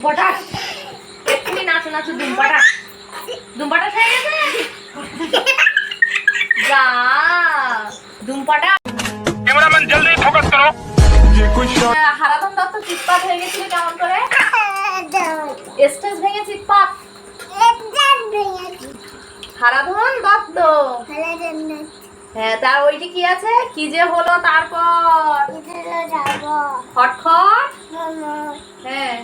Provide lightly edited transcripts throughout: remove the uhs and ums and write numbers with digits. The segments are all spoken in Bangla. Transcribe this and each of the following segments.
পটাশ এক্ষুনি নাচো নাচো দুম্পাটা দুম্পাটা হয়ে গেছে যা দুম্পাটা कैमरामैन जल्दी फोकस करो। হারাধন দত্ত চিৎপাত হয়ে গেছিল কেমন করে স্টেজ ভেঙে চিৎপাত হারাধন দত্ত হ্যাঁ তার ওইটি কি আছে কি যে হলো তারপর খটখট হ্যাঁ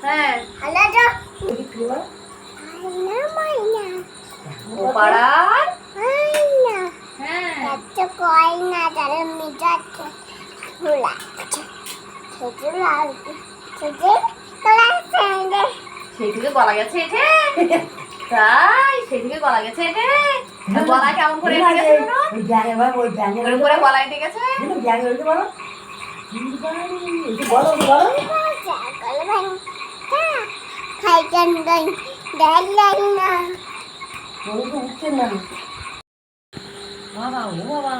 হ্যাঁ ও পাড়ার হ্যাঁ সেইদিকে গলা গেছে এটে তাই সেইদিকে গলা গেছে এটে গলা কেমন করে এটে গেছে ওরকম করে গলা এটে গেছে বাবা ও বাবা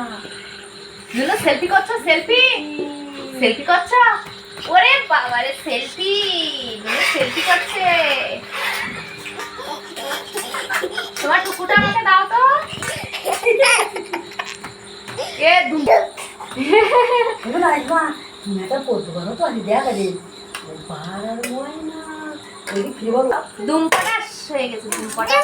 নুনু সেলফি করছো সেলফি সেলফি করছো ওরে বাবা রে সেলফি নুনু সেলফি করছে তোমার টুকুটা আমাকে দাও তো এ দুম্পাটা হয়ে গেছে দুম্পাটা